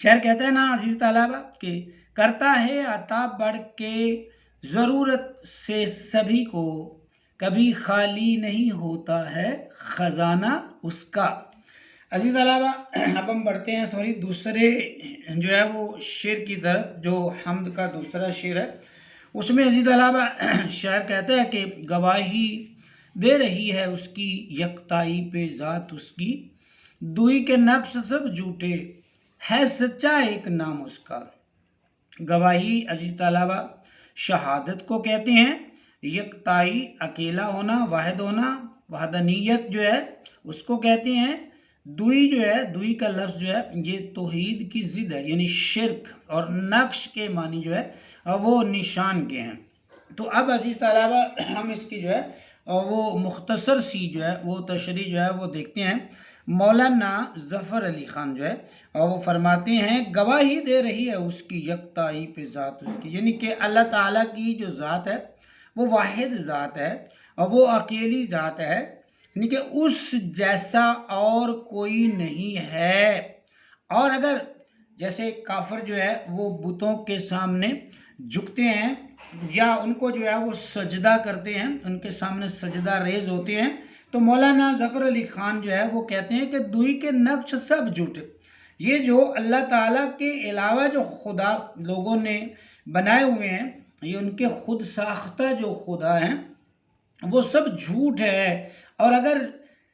شاعر کہتا ہے نا عزیز طلبہ کہ کرتا ہے عطا بڑھ کے ضرورت سے سبھی کو، کبھی خالی نہیں ہوتا ہے خزانہ اس کا۔ عزیز طلبہ اب ہم بڑھتے ہیں دوسرے جو ہے وہ شعر کی طرف، جو حمد کا دوسرا شعر ہے۔ اس میں عزیز طلبہ شاعر کہتا ہے کہ گواہی دے رہی ہے اس کی یکتائی پہ ذات اس کی، دوئی کے نقش سب جھوٹے ہے سچا ایک نام اس کا۔ گواہی عزیز طلبہ شہادت کو کہتے ہیں، یکتائی اکیلا ہونا، واحد ہونا، وحدانیت جو ہے اس کو کہتے ہیں، دوئی جو ہے، دوئی کا لفظ جو ہے یہ توحید کی ضد ہے، یعنی شرک، اور نقش کے معنی جو ہے وہ نشان کے ہیں۔ تو اب عزیز طلبہ ہم اس کی جو ہے وہ مختصر سی جو ہے وہ تشریح جو ہے وہ دیکھتے ہیں۔ مولانا ظفر علی خان جو ہے اور وہ فرماتے ہیں گواہی دے رہی ہے اس کی یکتائی پہ ذات اس کی، یعنی کہ اللہ تعالیٰ کی جو ذات ہے وہ واحد ذات ہے اور وہ اکیلی ذات ہے، یعنی کہ اس جیسا اور کوئی نہیں ہے۔ اور اگر جیسے کافر جو ہے وہ بتوں کے سامنے جھکتے ہیں یا ان کو جو ہے وہ سجدہ کرتے ہیں، ان کے سامنے سجدہ ریز ہوتے ہیں، تو مولانا ظفر علی خان جو ہے وہ کہتے ہیں کہ دوئی کے نقش سب جھوٹے، یہ جو اللہ تعالیٰ کے علاوہ جو خدا لوگوں نے بنائے ہوئے ہیں، یہ ان کے خود ساختہ جو خدا ہیں وہ سب جھوٹ ہے۔ اور اگر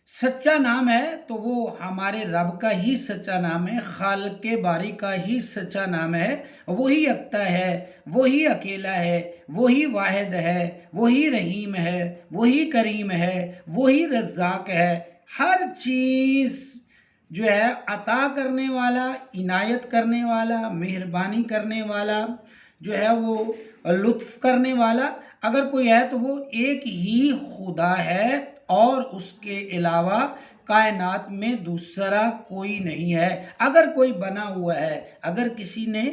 سچا نام ہے تو وہ ہمارے رب کا ہی سچا نام ہے، خالق باری کا ہی سچا نام ہے، وہی یکتا ہے، وہی اکیلا ہے، وہی واحد ہے، وہی رحیم ہے، وہی کریم ہے، وہی رزاق ہے، ہر چیز جو ہے عطا کرنے والا، عنایت کرنے والا، مہربانی کرنے والا جو ہے وہ لطف کرنے والا، اگر کوئی ہے تو وہ ایک ہی خدا ہے اور اس کے علاوہ کائنات میں دوسرا کوئی نہیں ہے۔ اگر کوئی بنا ہوا ہے، اگر کسی نے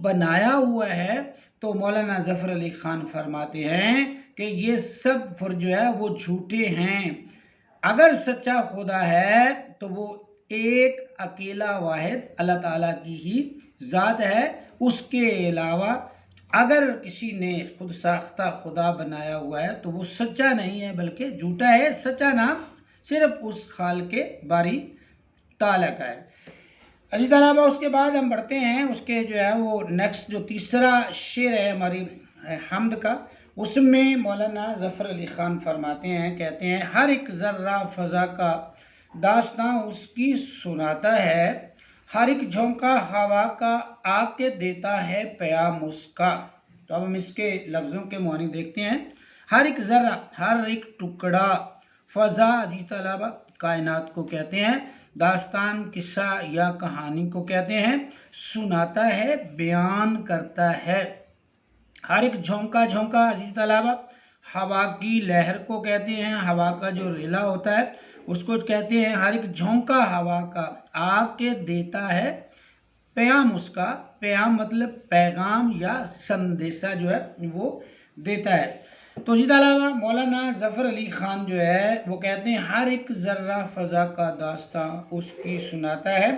بنایا ہوا ہے، تو مولانا ظفر علی خان فرماتے ہیں کہ یہ سب پر جو ہے وہ جھوٹے ہیں۔ اگر سچا خدا ہے تو وہ ایک اکیلا واحد اللہ تعالیٰ کی ہی ذات ہے، اس کے علاوہ اگر کسی نے خود ساختہ خدا بنایا ہوا ہے تو وہ سچا نہیں ہے بلکہ جھوٹا ہے، سچا نام صرف اس خالق باری تعالیٰ کا ہے۔ عزیز طلبہ اس کے بعد ہم بڑھتے ہیں، اس کے جو ہے وہ نیکسٹ جو تیسرا شعر ہے ہماری حمد کا، اس میں مولانا ظفر علی خان فرماتے ہیں، کہتے ہیں ہر ایک ذرہ فضا کا داستاں اس کی سناتا ہے، ہر ایک جھونکا ہوا کا آ کے دیتا ہے پیام اس کا۔ تو اب ہم اس کے لفظوں کے معنی دیکھتے ہیں۔ ہر ایک ذرہ، ہر ایک ٹکڑا، فضا عزیز طلبہ کائنات کو کہتے ہیں، داستان، قصہ یا کہانی کو کہتے ہیں، سناتا ہے، بیان کرتا ہے۔ ہر ایک جھونکا، جھونکا عزیز طلبہ ہوا کی لہر کو کہتے ہیں، ہوا کا جو ریلا ہوتا ہے اس کو کہتے ہیں۔ ہر ایک جھونکا ہوا کا آ کے دیتا ہے پیام اس کا، پیام مطلب پیغام یا سندیشہ جو ہے وہ دیتا ہے۔ تو اسی طرح مولانا ظفر علی خان جو ہے وہ کہتے ہیں ہر ایک ذرہ فضا کا داستاں اس کی سناتا ہے،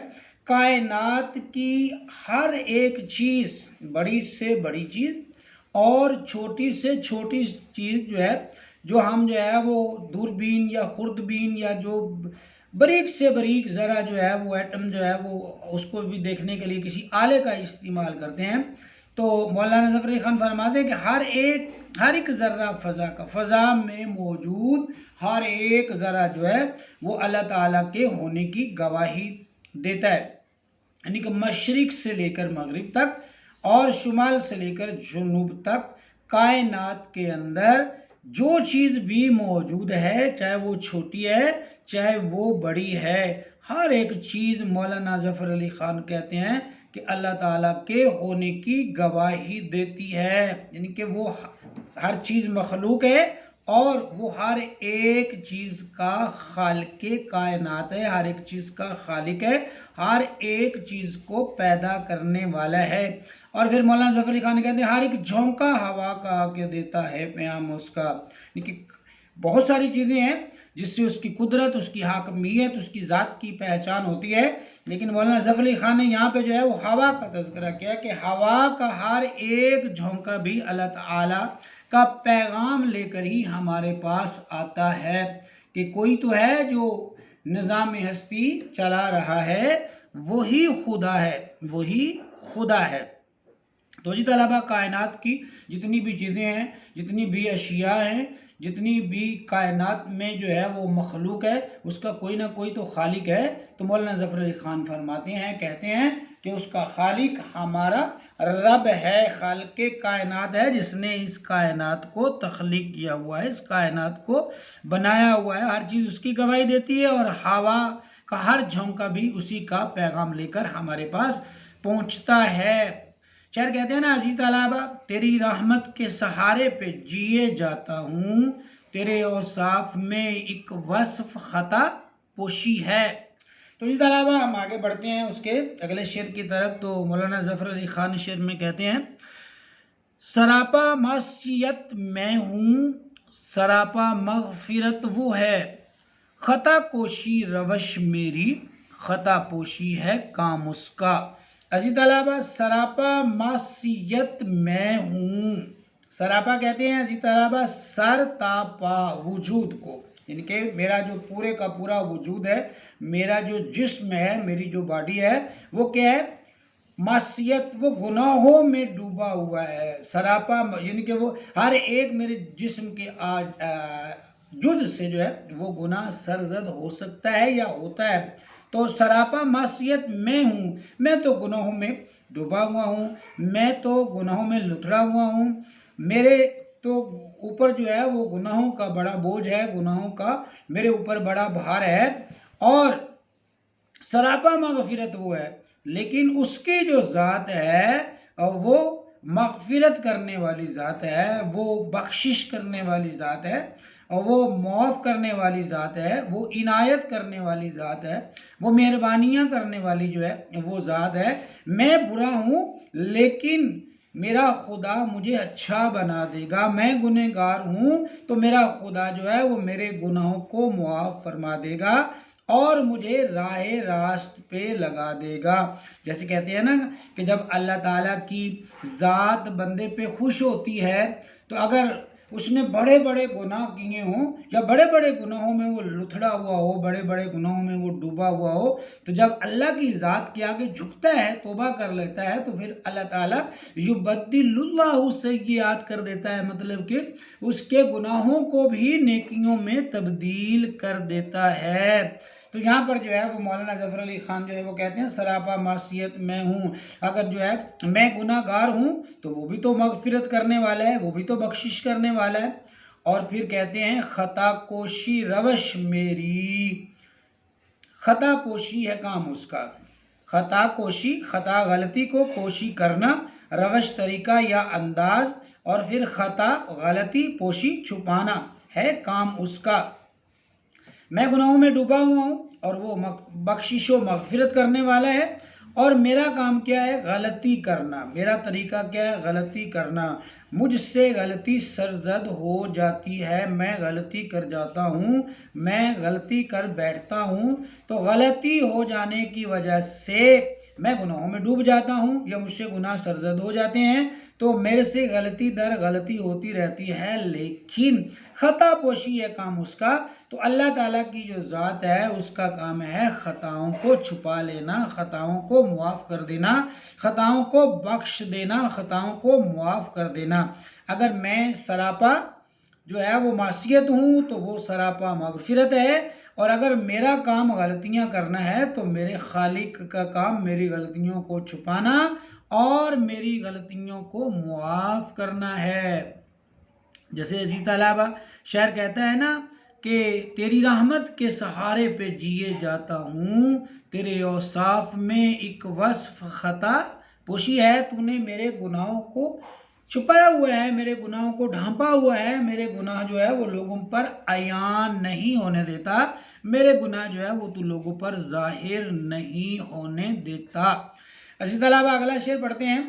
کائنات کی ہر ایک چیز، بڑی سے بڑی چیز اور چھوٹی سے چھوٹی چیز جو ہے، جو ہم جو ہے وہ دوربین یا خوردبین یا جو باریک سے باریک ذرا جو ہے وہ ایٹم جو ہے وہ اس کو بھی دیکھنے کے لیے کسی آلے کا استعمال کرتے ہیں، تو مولانا ظفر علی خان فرماتے ہیں کہ ہر ایک ذرہ فضا کا، فضا میں موجود ہر ایک ذرہ جو ہے وہ اللہ تعالیٰ کے ہونے کی گواہی دیتا ہے، یعنی کہ مشرق سے لے کر مغرب تک اور شمال سے لے کر جنوب تک کائنات کے اندر جو چیز بھی موجود ہے، چاہے وہ چھوٹی ہے چاہے وہ بڑی ہے، ہر ایک چیز مولانا ظفر علی خان کہتے ہیں کہ اللہ تعالیٰ کے ہونے کی گواہی دیتی ہے، یعنی کہ وہ ہر چیز مخلوق ہے اور وہ ہر ایک چیز کا خالق کائنات ہے، ہر ایک چیز کا خالق ہے، ہر ایک چیز کو پیدا کرنے والا ہے۔ اور پھر مولانا ظفر علی خان کہتے ہیں ہر ایک جھونکا ہوا کا آ کے دیتا ہے پیام اس کا، یعنی کہ بہت ساری چیزیں ہیں جس سے اس کی قدرت، اس کی حاکمیت، اس کی ذات کی پہچان ہوتی ہے۔ لیکن مولانا ظفر علی خان نے یہاں پہ جو ہے وہ ہوا کا تذکرہ کیا کہ ہوا کا ہر ایک جھونکا بھی اللہ تعالیٰ کا پیغام لے کر ہی ہمارے پاس آتا ہے کہ کوئی تو ہے جو نظام ہستی چلا رہا ہے، وہی خدا ہے، وہی خدا ہے۔ تو جی طلبہ، کائنات کی جتنی بھی چیزیں ہیں، جتنی بھی اشیاء ہیں، جتنی بھی کائنات میں جو ہے وہ مخلوق ہے، اس کا کوئی نہ کوئی تو خالق ہے۔ تو مولانا ظفر علی خان فرماتے ہیں، کہتے ہیں کہ اس کا خالق ہمارا رب ہے، خالق کائنات ہے، جس نے اس کائنات کو تخلیق کیا ہوا ہے، اس کائنات کو بنایا ہوا ہے۔ ہر چیز اس کی گواہی دیتی ہے، اور ہوا کا ہر جھونکا بھی اسی کا پیغام لے کر ہمارے پاس پہنچتا ہے۔ شاعر کہتے ہیں نا، عزیز طلبہ، تیری رحمت کے سہارے پہ جیے جاتا ہوں، تیرے اوصاف میں ایک وصف خطا پوشی ہے۔ تو جی طلبہ، ہم آگے بڑھتے ہیں اس کے اگلے شعر کی طرف۔ تو مولانا ظفر علی خان شعر میں کہتے ہیں، سراپا معصیت میں ہوں، سراپا مغفرت وہ ہے، خطا کوشی روش میری، خطا پوشی ہے کام اس کا۔ عزیز طلبہ، سراپا معصیت میں ہوں، سراپا کہتے ہیں عزیز طلبہ سر تا پا وجود کو، یعنی کہ میرا جو پورے کا پورا وجود ہے، میرا جو جسم ہے، میری جو باڈی ہے، وہ کیا ہے؟ معصیت، وہ گناہوں میں ڈوبا ہوا ہے۔ سراپا یعنی کہ وہ ہر ایک میرے جسم کے جز سے جو ہے وہ گناہ سرزد ہو سکتا ہے یا ہوتا ہے۔ تو سراپا معصیت میں ہوں، میں تو گناہوں میں ڈوبا ہوا ہوں، میں تو گناہوں میں لتھڑا ہوا ہوں، میرے تو اوپر جو ہے وہ گناہوں کا بڑا بوجھ ہے، گناہوں کا میرے اوپر بڑا بھار ہے۔ اور سراپا مغفرت وہ ہے، لیکن اس کی جو ذات ہے وہ مغفرت کرنے والی ذات ہے، وہ بخشش کرنے والی ذات ہے، اور وہ معاف کرنے والی ذات ہے، وہ عنایت کرنے والی ذات ہے، وہ مہربانیاں کرنے والی جو ہے وہ ذات ہے۔ میں برا ہوں لیکن میرا خدا مجھے اچھا بنا دے گا، میں گنہگار ہوں تو میرا خدا جو ہے وہ میرے گناہوں کو معاف فرما دے گا اور مجھے راہ راست پہ لگا دے گا۔ جیسے کہتے ہیں نا کہ جب اللہ تعالیٰ کی ذات بندے پہ خوش ہوتی ہے تو اگر اس نے بڑے بڑے گناہ کیے ہوں یا بڑے بڑے گناہوں میں وہ لتھڑا ہوا ہو، بڑے بڑے گناہوں میں وہ ڈوبا ہوا ہو، تو جب اللہ کی ذات کے آگے جھکتا ہے، توبہ کر لیتا ہے، تو پھر اللہ تعالیٰ یبدل اللہ سیئات کر دیتا ہے، مطلب کہ اس کے گناہوں کو بھی نیکیوں میں تبدیل کر دیتا ہے۔ تو یہاں پر جو ہے وہ مولانا ظفر علی خان جو ہے وہ کہتے ہیں سراپا معصیت میں ہوں، اگر جو ہے میں گناہ گار ہوں تو وہ بھی تو مغفرت کرنے والا ہے، وہ بھی تو بخشش کرنے والا ہے۔ اور پھر کہتے ہیں خطا کوشی روش میری، خطا پوشی ہے کام اس کا۔ خطا کوشی، خطا غلطی کو کوشی کرنا، روش طریقہ یا انداز، اور پھر خطا غلطی پوشی چھپانا ہے کام اس کا۔ میں گناہوں میں ڈوبا ہوا ہوں اور وہ بخشش و مغفرت کرنے والا ہے، اور میرا کام کیا ہے؟ غلطی کرنا۔ میرا طریقہ کیا ہے؟ غلطی کرنا۔ مجھ سے غلطی سرزد ہو جاتی ہے، میں غلطی کر جاتا ہوں، میں غلطی کر بیٹھتا ہوں، تو غلطی ہو جانے کی وجہ سے میں گناہوں میں ڈوب جاتا ہوں یا مجھ سے گناہ سرزد ہو جاتے ہیں، تو میرے سے غلطی در غلطی ہوتی رہتی ہے، لیکن خطا پوشی ہے کام اس کا۔ تو اللہ تعالیٰ کی جو ذات ہے اس کا کام ہے خطاؤں کو چھپا لینا، خطاؤں کو معاف کر دینا، خطاؤں کو بخش دینا، خطاؤں کو معاف کر دینا۔ اگر میں سراپا جو ہے وہ معصیت ہوں تو وہ سراپا مغفرت ہے، اور اگر میرا کام غلطیاں کرنا ہے تو میرے خالق کا کام میری غلطیوں کو چھپانا اور میری غلطیوں کو معاف کرنا ہے۔ جیسے عزیز طلبہ، شاعر کہتا ہے نا کہ تیری رحمت کے سہارے پہ جیے جاتا ہوں، تیرے اوصاف میں ایک وصف خطا پوشی ہے، تو نے میرے گناہوں کو چھپایا ہوا ہے، میرے گناہوں کو ڈھانپا ہوا ہے، میرے گناہ جو ہے وہ لوگوں پر عیان نہیں ہونے دیتا، میرے گناہ جو ہے وہ تو لوگوں پر ظاہر نہیں ہونے دیتا۔ عزیز طلبہ، اگلا شعر پڑھتے ہیں۔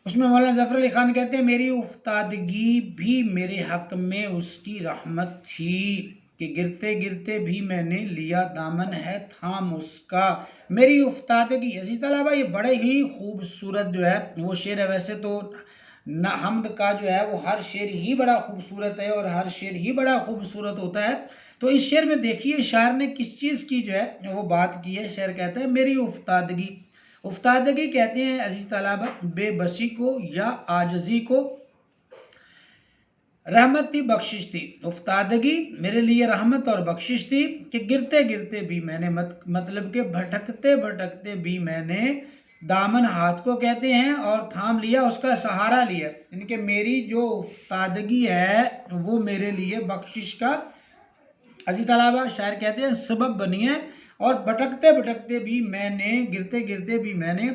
اس میں مولانا ظفر علی خان کہتے ہیں میری افتادگی بھی میرے حق میں اس کی رحمت تھی، کہ گرتے گرتے بھی میں نے لیا دامن ہے تھام اس کا میری افتادگی۔ عزیز طلبہ یہ بڑے ہی خوبصورت جو ہے وہ شعر ہے۔ ویسے تو حمد کا جو ہے وہ ہر شعر ہی بڑا خوبصورت ہے اور ہر شعر ہی بڑا خوبصورت ہوتا ہے، تو اس شعر میں دیکھیے شاعر نے کس چیز کی جو ہے وہ بات کی ہے۔ شعر کہتا ہے میری افتادگی، افتادگی کہتے ہیں عزیز طلبہ بے بسی کو یا عاجزی کو، رحمت تھی بخشش تھی۔ افتادگی میرے لیے رحمت اور بخشش تھی کہ گرتے گرتے بھی میں نے مطلب کہ بھٹکتے بھٹکتے بھی میں نے دامن ہاتھ کو کہتے ہیں اور تھام لیا، اس کا سہارا لیا، یعنی کہ میری جو افتادگی ہے وہ میرے لیے بخشش کا عزیز طلبہ شاعر کہتے ہیں سبب بنی ہے، اور بھٹکتے بھٹکتے بھی میں نے گرتے گرتے بھی میں نے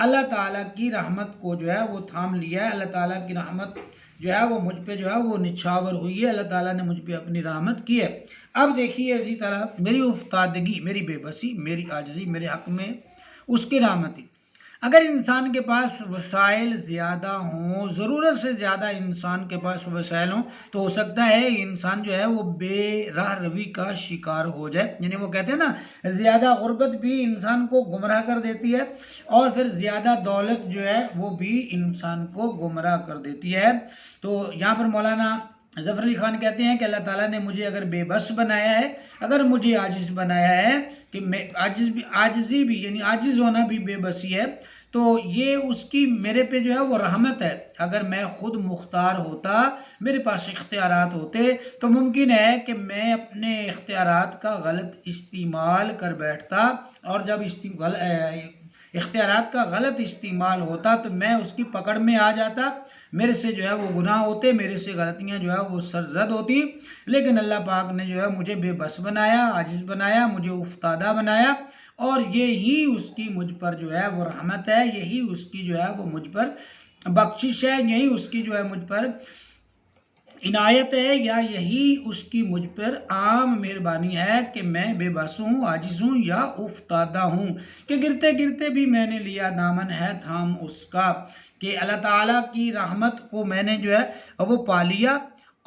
اللہ تعالیٰ کی رحمت کو جو ہے وہ تھام لیا ہے۔ اللہ تعالیٰ کی رحمت جو ہے وہ مجھ پہ جو ہے وہ نچھاور ہوئی ہے، اللہ تعالیٰ نے مجھ پہ اپنی رحمت کی ہے۔ اب دیکھیے اسی طرح میری افتادگی، میری بے بسی، میری عاجزی میرے حق میں اس کی رحمت تھی۔ اگر انسان کے پاس وسائل زیادہ ہوں، ضرورت سے زیادہ انسان کے پاس وسائل ہوں، تو ہو سکتا ہے انسان جو ہے وہ بے راہ روی کا شکار ہو جائے، یعنی وہ کہتے ہیں نا زیادہ غربت بھی انسان کو گمراہ کر دیتی ہے، اور پھر زیادہ دولت جو ہے وہ بھی انسان کو گمراہ کر دیتی ہے۔ تو یہاں پر مولانا ظفر علی خان کہتے ہیں کہ اللہ تعالیٰ نے مجھے اگر بے بس بنایا ہے، اگر مجھے عاجز بنایا ہے کہ میں عاجزی بھی یعنی عاجز ہونا بھی بے بسی ہے، تو یہ اس کی میرے پہ جو ہے وہ رحمت ہے۔ اگر میں خود مختار ہوتا، میرے پاس اختیارات ہوتے، تو ممکن ہے کہ میں اپنے اختیارات کا غلط استعمال کر بیٹھتا، اور جب اختیارات کا غلط استعمال ہوتا تو میں اس کی پکڑ میں آ جاتا، میرے سے جو ہے وہ گناہ ہوتے، میرے سے غلطیاں جو ہے وہ سرزد ہوتی، لیکن اللہ پاک نے جو ہے مجھے بے بس بنایا، عاجز بنایا، مجھے افتادہ بنایا، اور یہی اس کی مجھ پر جو ہے وہ رحمت ہے، یہی اس کی جو ہے وہ مجھ پر بخشش ہے، یہی اس کی جو ہے مجھ پر عنایت ہے، یا یہی اس کی مجھ پر عام مہربانی ہے کہ میں بے بس ہوں، عاجز ہوں یا افتادہ ہوں، کہ گرتے گرتے بھی میں نے لیا دامن ہے تھام اس کا، کہ اللہ تعالیٰ کی رحمت کو میں نے جو ہے وہ پا لیا،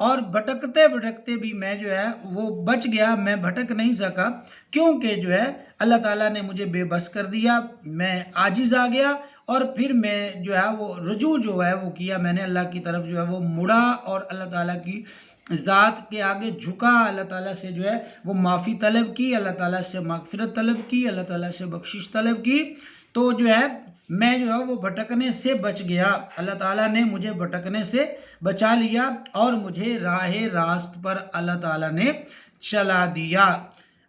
اور بھٹکتے بھٹکتے بھی میں جو ہے وہ بچ گیا، میں بھٹک نہیں سکا، کیونکہ جو ہے اللہ تعالیٰ نے مجھے بے بس کر دیا، میں عاجز آ گیا، اور پھر میں جو ہے وہ رجوع جو ہے وہ کیا، میں نے اللہ کی طرف جو ہے وہ مڑا، اور اللہ تعالیٰ کی ذات کے آگے جھکا، اللہ تعالیٰ سے جو ہے وہ معافی طلب کی، اللہ تعالیٰ سے مغفرت طلب کی، اللہ تعالیٰ سے بخشش طلب کی، تو جو ہے میں جو ہے وہ بھٹکنے سے بچ گیا، اللہ تعالیٰ نے مجھے بھٹکنے سے بچا لیا، اور مجھے راہ راست پر اللہ تعالیٰ نے چلا دیا۔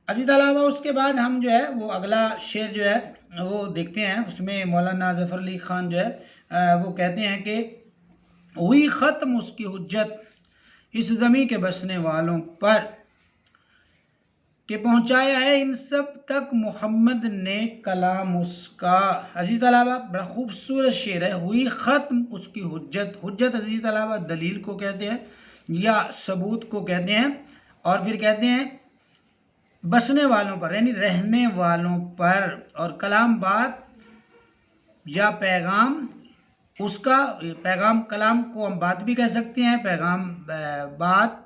عزیز طلبہ اس کے بعد ہم جو ہے وہ اگلا شعر جو ہے وہ دیکھتے ہیں، اس میں مولانا ظفر علی خان جو ہے وہ کہتے ہیں کہ ہوئی ختم اس کی حجت اس زمین کے بسنے والوں پر، کہ پہنچایا ہے ان سب تک محمد نے کلام اس کا۔ عزیز طلبہ بڑا خوبصورت شعر ہے، ہوئی ختم اس کی حجت، حجت عزیز طلبہ دلیل کو کہتے ہیں یا ثبوت کو کہتے ہیں، اور پھر کہتے ہیں بسنے والوں پر یعنی رہنے والوں پر، اور کلام بات یا پیغام اس کا، پیغام کلام کو ہم بات بھی کہہ سکتے ہیں، پیغام بات،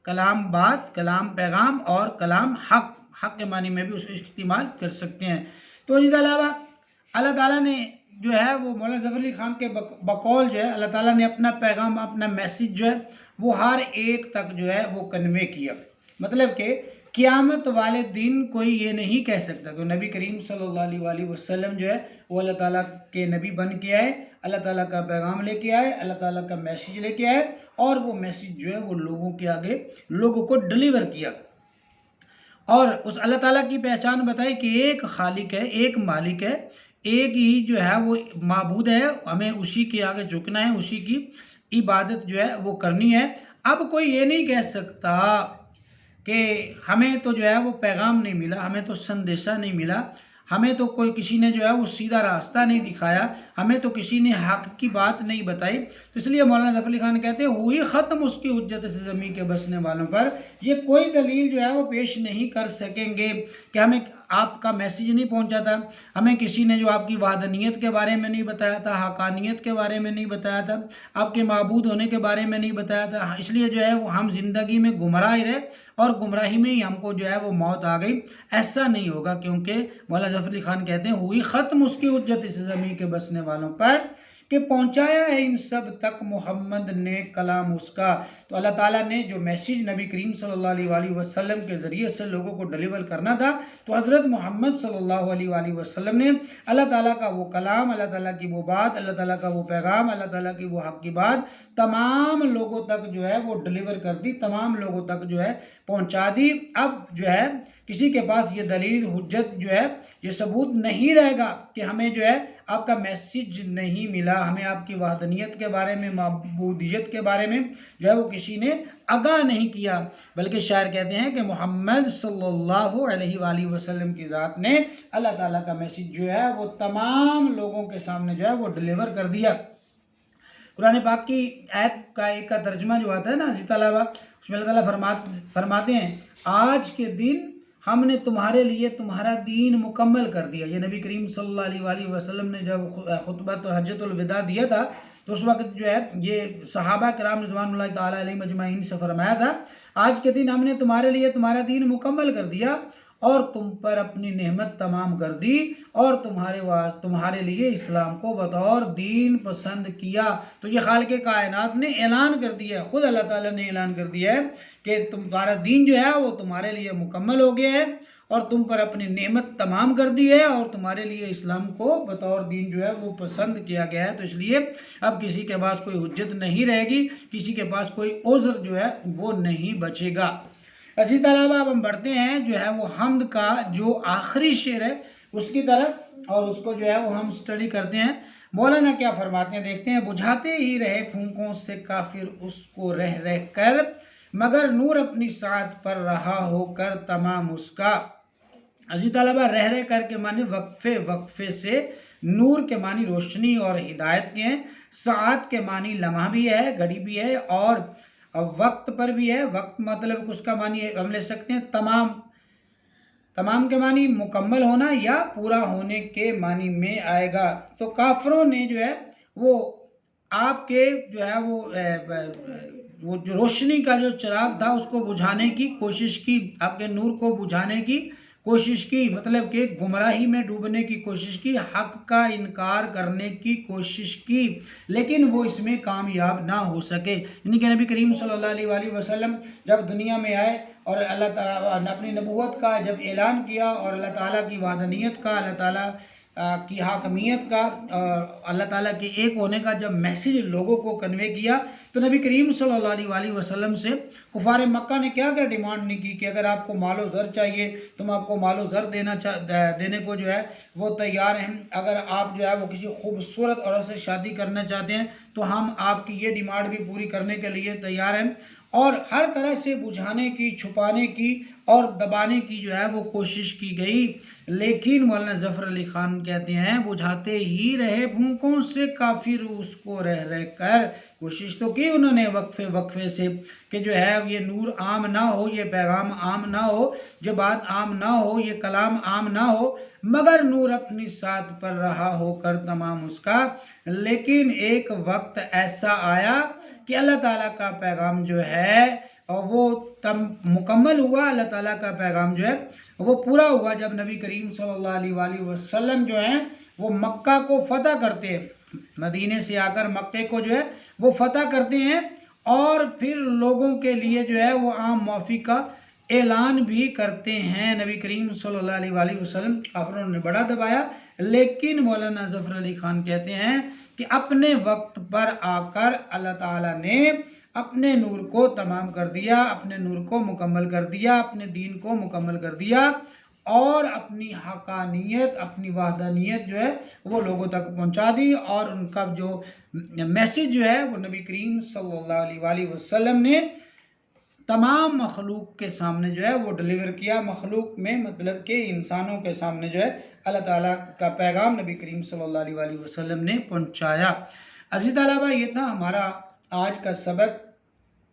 کلام بات، کلام پیغام، اور کلام حق، حق کے معنی میں بھی اس کو استعمال کر سکتے ہیں۔ تو اس کے علاوہ اللہ تعالیٰ نے جو ہے وہ مولانا ظفر علی خان کے بقول جو ہے اللہ تعالیٰ نے اپنا پیغام، اپنا میسیج جو ہے وہ ہر ایک تک جو ہے وہ کنوے کیا، مطلب کہ قیامت والے دن کوئی یہ نہیں کہہ سکتا کہ نبی کریم صلی اللہ علیہ وآلہ وسلم جو ہے وہ اللہ تعالیٰ کے نبی بن کے آئے، اللہ تعالیٰ کا پیغام لے کے آئے، اللہ تعالیٰ کا میسیج لے کے آئے، اور وہ میسیج جو ہے وہ لوگوں کے آگے لوگوں کو ڈلیور کیا، اور اس اللہ تعالیٰ کی پہچان بتائی کہ ایک خالق ہے، ایک مالک ہے، ایک ہی جو ہے وہ معبود ہے، ہمیں اسی کے آگے جھکنا ہے، اسی کی عبادت جو ہے وہ کرنی ہے۔ اب کوئی یہ نہیں کہہ سکتا کہ ہمیں تو جو ہے وہ پیغام نہیں ملا، ہمیں تو سندیشہ نہیں ملا، ہمیں تو کوئی کسی نے جو ہے وہ سیدھا راستہ نہیں دکھایا، ہمیں تو کسی نے حق کی بات نہیں بتائی، تو اس لیے مولانا ظفر علی خان کہتے ہیں ہوئی ختم اس کی حجت سے زمین کے بسنے والوں پر، یہ کوئی دلیل جو ہے وہ پیش نہیں کر سکیں گے کہ ہمیں آپ کا میسیج نہیں پہنچا تھا، ہمیں کسی نے جو آپ کی وحدانیت کے بارے میں نہیں بتایا تھا، حقانیت کے بارے میں نہیں بتایا تھا، آپ کے معبود ہونے کے بارے میں نہیں بتایا تھا، اس لیے جو ہے وہ ہم زندگی میں گمراہ رہے اور گمراہی میں ہی ہم کو جو ہے وہ موت آ گئی۔ ایسا نہیں ہوگا، کیونکہ مولانا ظفر علی خان کہتے ہیں ہوئی ختم اس کی حجت اس زمین کے بسنے والوں پر کہ پہنچایا ہے ان سب تک محمد نے کلام اس کا۔ تو اللہ تعالیٰ نے جو میسیج نبی کریم صلی اللہ علیہ وآلہ وسلم کے ذریعے سے لوگوں کو ڈیلیور کرنا تھا، تو حضرت محمد صلی اللہ علیہ وآلہ وسلم نے اللہ تعالیٰ کا وہ کلام، اللہ تعالیٰ کی وہ بات، اللہ تعالیٰ کا وہ پیغام، اللہ تعالیٰ کی وہ حق کی بات تمام لوگوں تک جو ہے وہ ڈیلیور کر دی، تمام لوگوں تک جو ہے پہنچا دی۔ اب جو ہے کسی کے پاس یہ دلیل حجت جو ہے یہ ثبوت نہیں رہے گا کہ ہمیں جو ہے آپ کا میسیج نہیں ملا، ہمیں آپ کی وحدانیت کے بارے میں، معبودیت کے بارے میں جو ہے وہ کسی نے آگاہ نہیں کیا، بلکہ شاعر کہتے ہیں کہ محمد صلی اللہ علیہ وآلہ وسلم کی ذات نے اللہ تعالیٰ کا میسیج جو ہے وہ تمام لوگوں کے سامنے جو ہے وہ ڈیلیور کر دیا۔ قرآن پاک کی آیت کا ایک کا ترجمہ جو آتا ہے نا عزیز طلبہ، اس میں اللہ تعالیٰ فرماتے ہیں آج کے دن ہم نے تمہارے لیے تمہارا دین مکمل کر دیا۔ یہ نبی کریم صلی اللہ علیہ وآلہ وسلم نے جب خطبہ حجۃ الوداع دیا تھا تو اس وقت جو ہے یہ صحابہ کرام رضوان اللہ تعالیٰ علیہ مجمعین سے فرمایا تھا آج کے دن ہم نے تمہارے لیے تمہارا دین مکمل کر دیا اور تم پر اپنی نعمت تمام کر دی اور تمہارے لیے اسلام کو بطور دین پسند کیا۔ تو یہ خالق کائنات نے اعلان کر دیا ہے، خود اللہ تعالیٰ نے اعلان کر دیا ہے کہ تمہارا دین جو ہے وہ تمہارے لیے مکمل ہو گیا ہے اور تم پر اپنی نعمت تمام کر دی ہے اور تمہارے لیے اسلام کو بطور دین جو ہے وہ پسند کیا گیا ہے۔ تو اس لیے اب کسی کے پاس کوئی حجت نہیں رہے گی، کسی کے پاس کوئی عذر جو ہے وہ نہیں بچے گا۔ اسی طرح اب ہم بڑھتے ہیں جو ہے وہ حمد کا جو آخری شعر ہے اس کی طرف، اور اس کو جو ہے وہ ہم سٹڈی کرتے ہیں۔ مولانا کیا فرماتے ہیں دیکھتے ہیں۔ بجھاتے ہی رہے پھونکوں سے کافر اس کو رہ رہ کر، مگر نور اپنی ساعت پر رہا ہو کر تمام اس کا۔ عزیز طلبہ، رہ رہ کر کے معنی وقفے وقفے سے، نور کے معنی روشنی اور ہدایت کے ہیں، ساعت کے معنی لمحہ بھی ہے، گھڑی بھی ہے، اور وقت پر بھی ہے۔ وقت مطلب اس کا معنی ہم لے سکتے ہیں تمام کے معنی مکمل ہونا یا پورا ہونے کے معنی میں آئے گا۔ تو کافروں نے جو ہے وہ آپ کے جو ہے وہ جو روشنی کا جو چراغ تھا اس کو بجھانے کی کوشش کی، آپ کے نور کو بجھانے کی کوشش کی، مطلب کہ گمراہی میں ڈوبنے کی کوشش کی، حق کا انکار کرنے کی کوشش کی، لیکن وہ اس میں کامیاب نہ ہو سکے۔ یعنی کہ نبی کریم صلی اللہ علیہ وآلہ وسلم جب دنیا میں آئے اور اللہ تعالیٰ نے اپنی نبوت کا جب اعلان کیا اور اللہ تعالیٰ کی وحدانیت کا، اللہ تعالیٰ کی حاکمیت کا اور اللہ تعالیٰ کے ایک ہونے کا جب میسیج لوگوں کو کنوے کیا، تو نبی کریم صلی اللہ علیہ وآلہ وسلم سے کفار مکہ نے کیا ڈیمانڈ نہیں کی کہ اگر آپ کو مال و زر چاہیے تو ہم آپ کو مال و زر دینے کو جو ہے وہ تیار ہیں، اگر آپ جو ہے وہ کسی خوبصورت عورت سے شادی کرنا چاہتے ہیں تو ہم آپ کی یہ ڈیمانڈ بھی پوری کرنے کے لیے تیار ہیں۔ اور ہر طرح سے بجھانے کی، چھپانے کی اور دبانے کی جو ہے وہ کوشش کی گئی، لیکن مولانا ظفر علی خان کہتے ہیں بجھاتے ہی رہے پھونکوں سے کافر اس کو رہ رہ کر۔ کوشش تو کی انہوں نے وقفے وقفے سے کہ جو ہے یہ نور عام نہ ہو، یہ پیغام عام نہ ہو، یہ بات عام نہ ہو، یہ کلام عام نہ ہو، مگر نور اپنی ساتھ پر رہا ہو کر تمام اس کا۔ لیکن ایک وقت ایسا آیا کہ اللہ تعالیٰ کا پیغام جو ہے وہ مکمل ہوا، اللہ تعالیٰ کا پیغام جو ہے وہ پورا ہوا جب نبی کریم صلی اللہ علیہ وآلہ وسلم جو ہیں وہ مکہ کو فتح کرتے ہیں، مدینے سے آ کر مکے کو جو ہے وہ فتح کرتے ہیں اور پھر لوگوں کے لیے جو ہے وہ عام معافی کا اعلان بھی کرتے ہیں۔ نبی کریم صلی اللہ علیہ وآلہ وسلم کافروں نے بڑا دبایا، لیکن مولانا ظفر علی خان کہتے ہیں کہ اپنے وقت پر آ کر اللہ تعالیٰ نے اپنے نور کو تمام کر دیا، اپنے نور کو مکمل کر دیا، اپنے دین کو مکمل کر دیا اور اپنی حقانیت، اپنی وحدانیت جو ہے وہ لوگوں تک پہنچا دی، اور ان کا جو میسیج جو ہے وہ نبی کریم صلی اللہ علیہ وآلہ وسلم نے تمام مخلوق کے سامنے جو ہے وہ ڈیلیور کیا۔ مخلوق میں مطلب کہ انسانوں کے سامنے جو ہے اللہ تعالیٰ کا پیغام نبی کریم صلی اللہ علیہ وآلہ وسلم نے پہنچایا۔ عزیز طلبہ، یہ تھا ہمارا آج کا سبق۔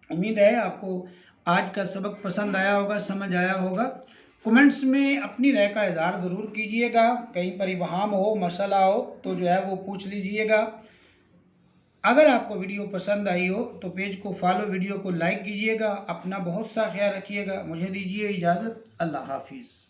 امید ہے آپ کو آج کا سبق پسند آیا ہوگا، سمجھ آیا ہوگا، کمنٹس میں اپنی رائے کا اظہار ضرور کیجئے گا، کہیں پر ابہام ہو، مسئلہ ہو تو جو ہے وہ پوچھ لیجئے گا۔ اگر آپ کو ویڈیو پسند آئی ہو تو پیج کو فالو، ویڈیو کو لائک کیجئے گا۔ اپنا بہت سا خیال رکھیے گا۔ مجھے دیجئے اجازت، اللہ حافظ۔